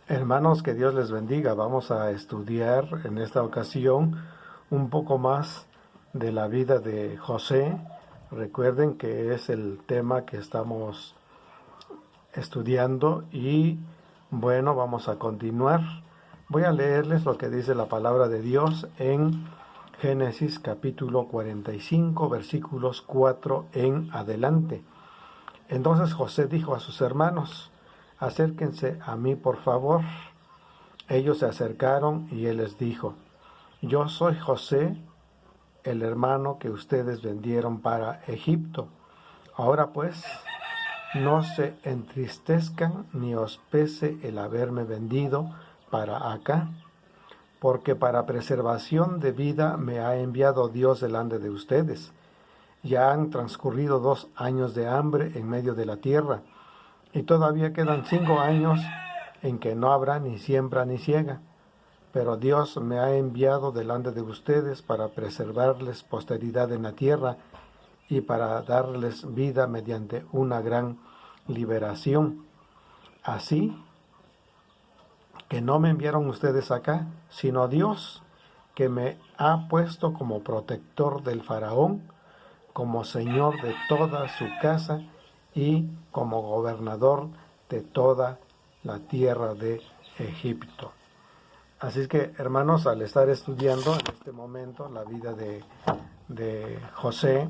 Hermanos, que Dios les bendiga. Vamos a estudiar en esta ocasión un poco más de la vida de José. Recuerden que es el tema que estamos estudiando y bueno, vamos a continuar. Voy a leerles lo que dice la palabra de Dios en Génesis capítulo 45, versículos 4 en adelante. Entonces José dijo a sus hermanos: acérquense a mí, por favor. Ellos se acercaron y él les dijo: yo soy José, el hermano que ustedes vendieron para Egipto. Ahora pues, no se entristezcan ni os pese el haberme vendido para acá, porque para preservación de vida me ha enviado Dios delante de ustedes. Ya han transcurrido 2 años de hambre en medio de la tierra, y todavía quedan 5 años en que no habrá ni siembra ni siega. Pero Dios me ha enviado delante de ustedes para preservarles posteridad en la tierra y para darles vida mediante una gran liberación. Así que no me enviaron ustedes acá, sino Dios, que me ha puesto como protector del faraón, como señor de toda su casa y como gobernador de toda la tierra de Egipto. Así es que, hermanos, al estar estudiando en este momento la vida de José,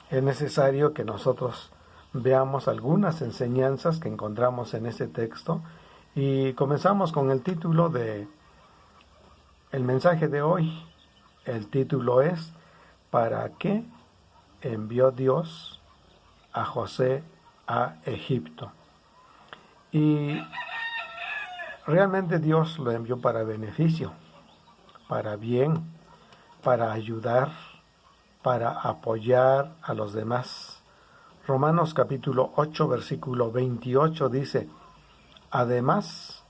es necesario que nosotros veamos algunas enseñanzas que encontramos en este texto y comenzamos con el título de el mensaje de hoy. El título es: ¿para qué envió Dios a José a Egipto? Y realmente Dios lo envió para beneficio, para bien, para ayudar, para apoyar a los demás. Romanos capítulo 8, versículo 28 dice: además,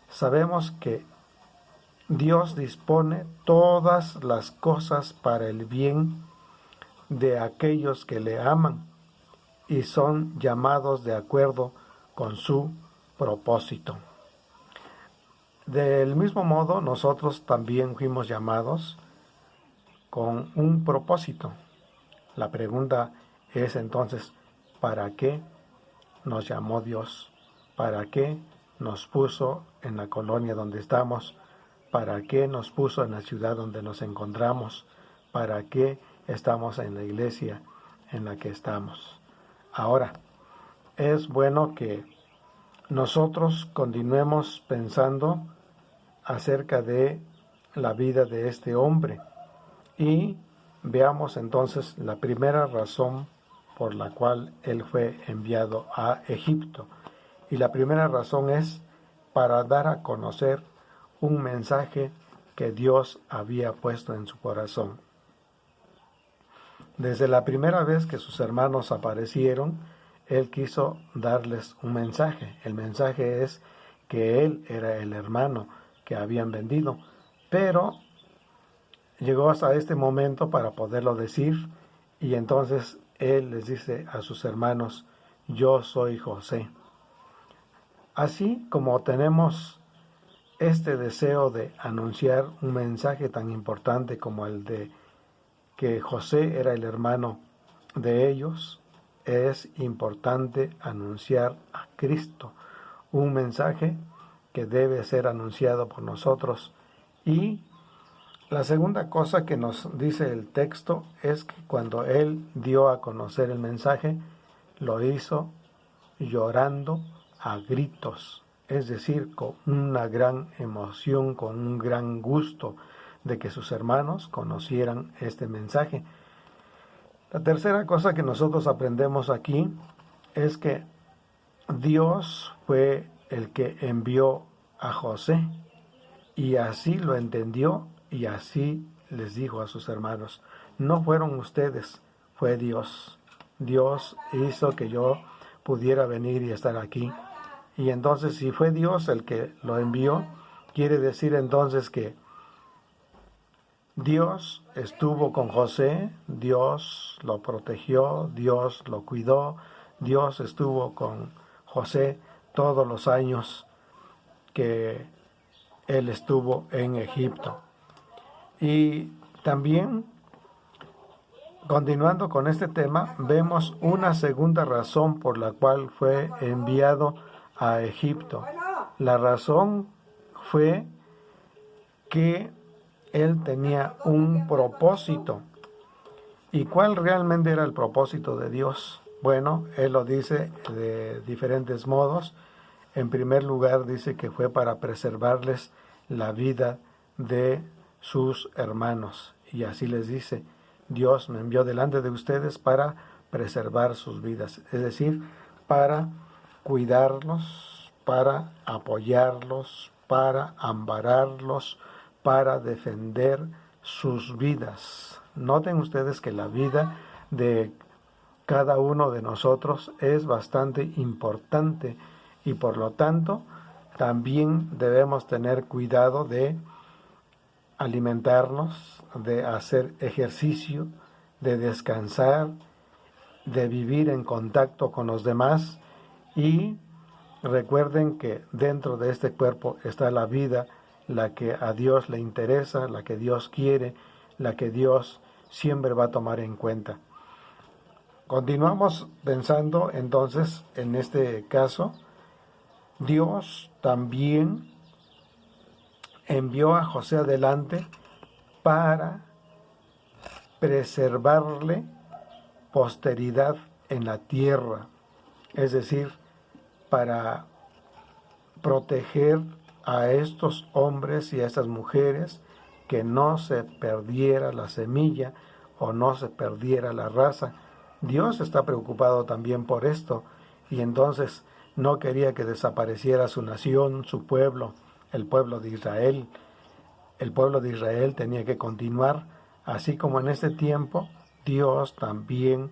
sabemos que Dios dispone todas las cosas para el bien de aquellos que le aman y son llamados de acuerdo con su propósito. Del mismo modo, nosotros también fuimos llamados con un propósito. La pregunta es entonces: ¿para qué nos llamó Dios? ¿Para qué nos puso en la colonia donde estamos? ¿Para qué nos puso en la ciudad donde nos encontramos? ¿Para qué estamos en la iglesia en la que estamos? Ahora, es bueno que nosotros continuemos pensando acerca de la vida de este hombre y veamos entonces la primera razón por la cual él fue enviado a Egipto. Y la primera razón es para dar a conocer un mensaje que Dios había puesto en su corazón. Desde la primera vez que sus hermanos aparecieron, él quiso darles un mensaje. El mensaje es que él era el hermano que habían vendido, pero llegó hasta este momento para poderlo decir, y entonces él les dice a sus hermanos: yo soy José. Así como tenemos este deseo de anunciar un mensaje tan importante como el de que José era el hermano de ellos, es importante anunciar a Cristo, un mensaje que debe ser anunciado por nosotros. Y la segunda cosa que nos dice el texto es que cuando él dio a conocer el mensaje, lo hizo llorando a gritos, es decir, con una gran emoción, con un gran gusto de que sus hermanos conocieran este mensaje. La tercera cosa que nosotros aprendemos aquí es que Dios fue el que envió a José, y así lo entendió y así les dijo a sus hermanos: no fueron ustedes, fue Dios. Dios hizo que yo pudiera venir y estar aquí. Y entonces, si fue Dios el que lo envió, quiere decir entonces que Dios estuvo con José, Dios lo protegió, Dios lo cuidó, Dios estuvo con José todos los años que él estuvo en Egipto. Y también, continuando con este tema, vemos una segunda razón por la cual fue enviado a Egipto. La razón fue que él tenía un propósito. ¿Y cuál realmente era el propósito de Dios? Bueno, él lo dice de diferentes modos. En primer lugar, dice que fue para preservarles la vida de sus hermanos. Y así les dice, Dios me envió delante de ustedes para preservar sus vidas. Es decir, para cuidarlos, para apoyarlos, para ampararlos, para defender sus vidas. Noten ustedes que la vida de cada uno de nosotros es bastante importante y por lo tanto también debemos tener cuidado de alimentarnos, de hacer ejercicio, de descansar, de vivir en contacto con los demás y recuerden que dentro de este cuerpo está la vida, la que a Dios le interesa, la que Dios quiere, la que Dios siempre va a tomar en cuenta. Continuamos pensando entonces en este caso, Dios también envió a José adelante para preservarle posteridad en la tierra, es decir, para proteger a estos hombres y a estas mujeres, que no se perdiera la semilla o no se perdiera la raza. Dios está preocupado también por esto y entonces no quería que desapareciera su nación, su pueblo, el pueblo de Israel. El pueblo de Israel tenía que continuar, así como en este tiempo Dios también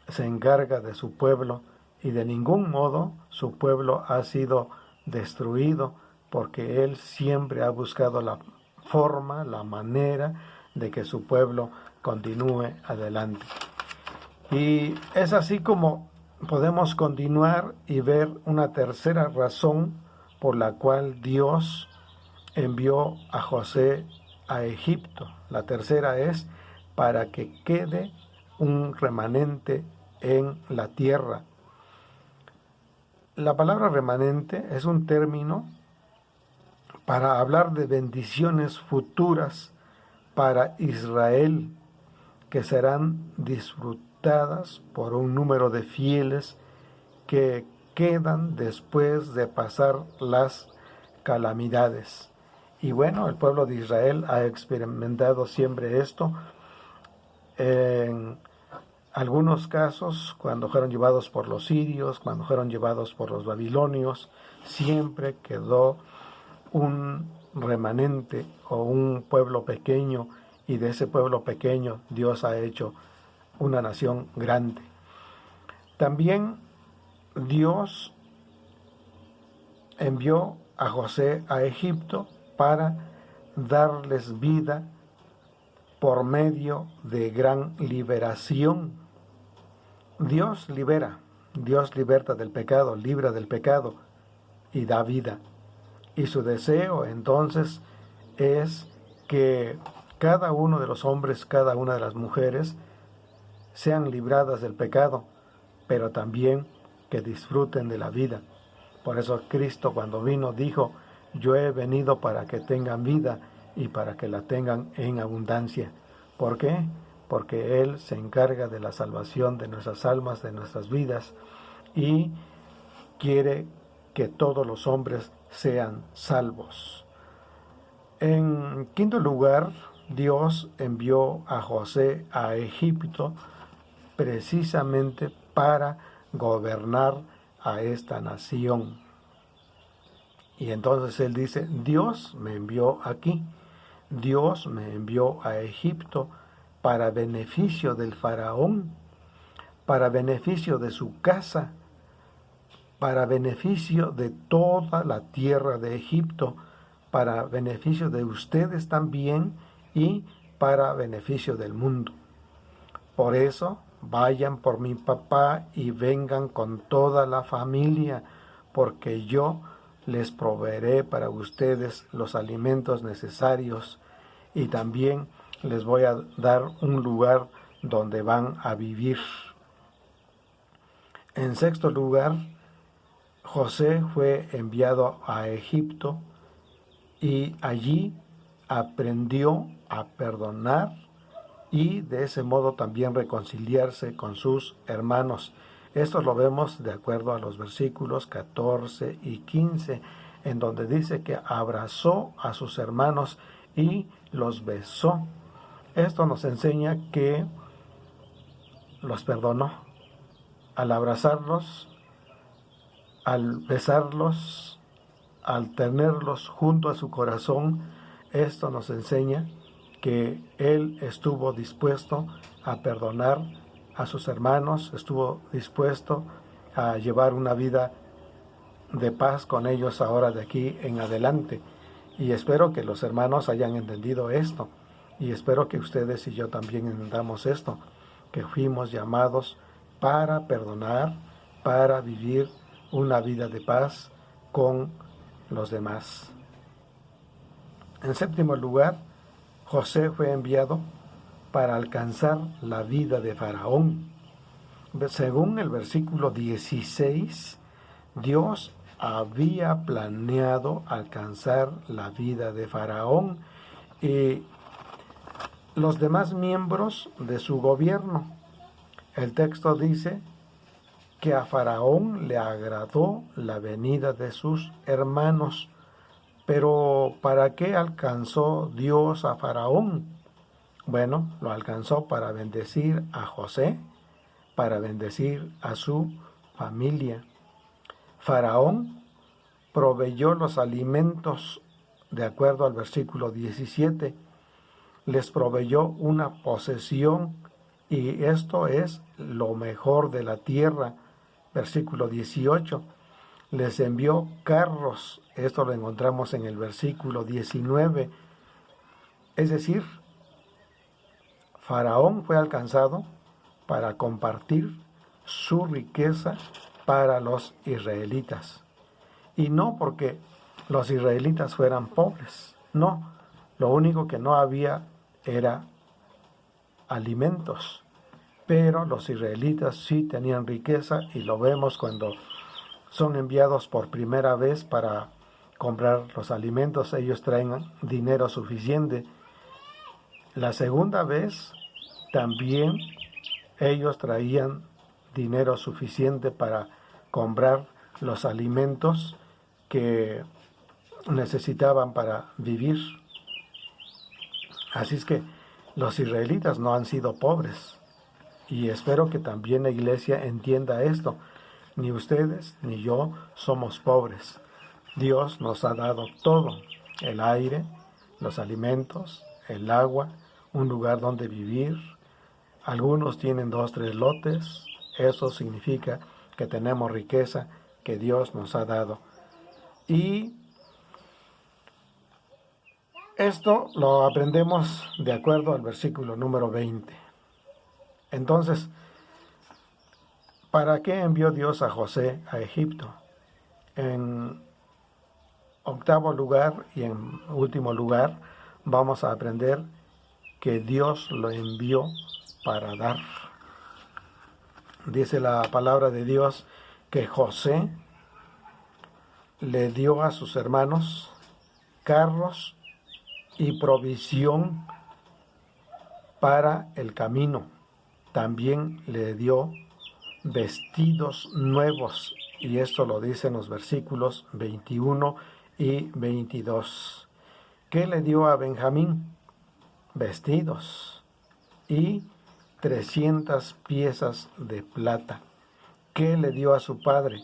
se encarga de su pueblo y de ningún modo su pueblo ha sido destruido, porque Él siempre ha buscado la forma, la manera de que su pueblo continúe adelante. Y es así como podemos continuar y ver una tercera razón por la cual Dios envió a José a Egipto. La tercera es para que quede un remanente en la tierra. La palabra remanente es un término para hablar de bendiciones futuras para Israel, que serán disfrutadas por un número de fieles que quedan después de pasar las calamidades. Y bueno, el pueblo de Israel ha experimentado siempre esto. En algunos casos, cuando fueron llevados por los sirios, cuando fueron llevados por los babilonios, siempre quedó un remanente o un pueblo pequeño, y de ese pueblo pequeño Dios ha hecho una nación grande. También Dios envió a José a Egipto para darles vida por medio de gran liberación. Dios libera, Dios liberta del pecado, libra del pecado y da vida. Y su deseo entonces es que cada uno de los hombres, cada una de las mujeres sean libradas del pecado, pero también que disfruten de la vida. Por eso Cristo, cuando vino, dijo: yo he venido para que tengan vida y para que la tengan en abundancia. ¿Por qué? Porque Él se encarga de la salvación de nuestras almas, de nuestras vidas, y quiere que todos los hombres sean salvos. En quinto lugar, Dios envió a José a Egipto precisamente para gobernar a esta nación. Y entonces él dice: Dios me envió aquí, Dios me envió a Egipto para beneficio del faraón, para beneficio de su casa, para beneficio de toda la tierra de Egipto, para beneficio de ustedes también y para beneficio del mundo. Por eso, vayan por mi papá y vengan con toda la familia, porque yo les proveeré para ustedes los alimentos necesarios y también les voy a dar un lugar donde van a vivir. En sexto lugar, José fue enviado a Egipto y allí aprendió a perdonar y de ese modo también reconciliarse con sus hermanos. Esto lo vemos de acuerdo a los versículos 14 y 15, en donde dice que abrazó a sus hermanos y los besó. Esto nos enseña que los perdonó. Al abrazarlos, al besarlos, al tenerlos junto a su corazón, esto nos enseña que Él estuvo dispuesto a perdonar a sus hermanos, estuvo dispuesto a llevar una vida de paz con ellos ahora de aquí en adelante. Y espero que los hermanos hayan entendido esto. Y espero que ustedes y yo también entendamos esto, que fuimos llamados para perdonar, para vivir una vida de paz con los demás. En séptimo lugar, José fue enviado para alcanzar la vida de Faraón. Según el versículo 16, Dios había planeado alcanzar la vida de Faraón y los demás miembros de su gobierno. El texto dice que a Faraón le agradó la venida de sus hermanos. Pero ¿para qué alcanzó Dios a Faraón? Bueno, lo alcanzó para bendecir a José, para bendecir a su familia. Faraón proveyó los alimentos de acuerdo al versículo 17. Les proveyó una posesión y esto es lo mejor de la tierra. Versículo 18. Les envió carros, esto lo encontramos en el versículo 19, es decir, Faraón fue alcanzado para compartir su riqueza para los israelitas. Y no porque los israelitas fueran pobres, no, lo único que no había era alimentos, pero los israelitas sí tenían riqueza y lo vemos cuando son enviados por primera vez para comprar los alimentos, ellos traen dinero suficiente. La segunda vez también ellos traían dinero suficiente para comprar los alimentos que necesitaban para vivir. Así es que los israelitas no han sido pobres y espero que también la iglesia entienda esto. Ni ustedes ni yo somos pobres. Dios nos ha dado todo, el aire, los alimentos, el agua, un lugar donde vivir. Algunos tienen 2, 3 lotes. Eso significa que tenemos riqueza que Dios nos ha dado. Y esto lo aprendemos de acuerdo al versículo número 20. Entonces, ¿para qué envió Dios a José a Egipto? En octavo lugar y en último lugar, vamos a aprender que Dios lo envió para dar. Dice la palabra de Dios que José le dio a sus hermanos carros y provisión para el camino. También le dio vestidos nuevos, y esto lo dicen los versículos 21 y 22. ¿Qué le dio a Benjamín? Vestidos y 300 piezas de plata. ¿Qué le dio a su padre?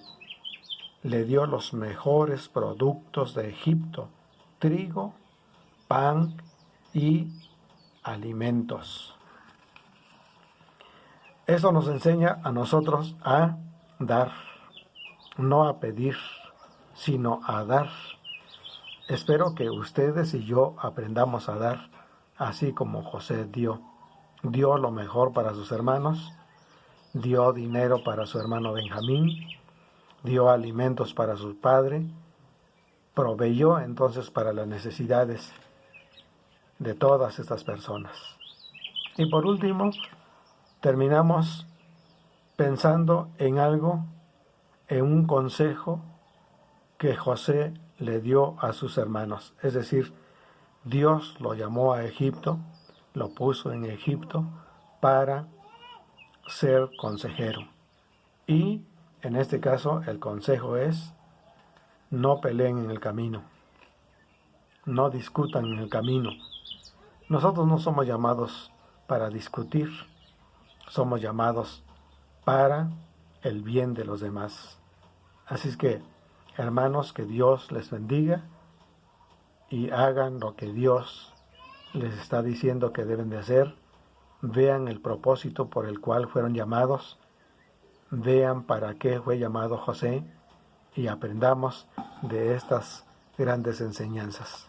Le dio los mejores productos de Egipto: trigo, pan y alimentos. Eso nos enseña a nosotros a dar, no a pedir, sino a dar. Espero que ustedes y yo aprendamos a dar, así como José dio. Dio lo mejor para sus hermanos, dio dinero para su hermano Benjamín, dio alimentos para su padre, proveyó entonces para las necesidades de todas estas personas. Y por último, terminamos pensando en algo, en un consejo que José le dio a sus hermanos. Es decir, Dios lo llamó a Egipto, lo puso en Egipto para ser consejero. Y en este caso el consejo es: no peleen en el camino, no discutan en el camino. Nosotros no somos llamados para discutir, somos llamados para el bien de los demás. Así es que, hermanos, que Dios les bendiga y hagan lo que Dios les está diciendo que deben de hacer. Vean el propósito por el cual fueron llamados, vean para qué fue llamado José y aprendamos de estas grandes enseñanzas.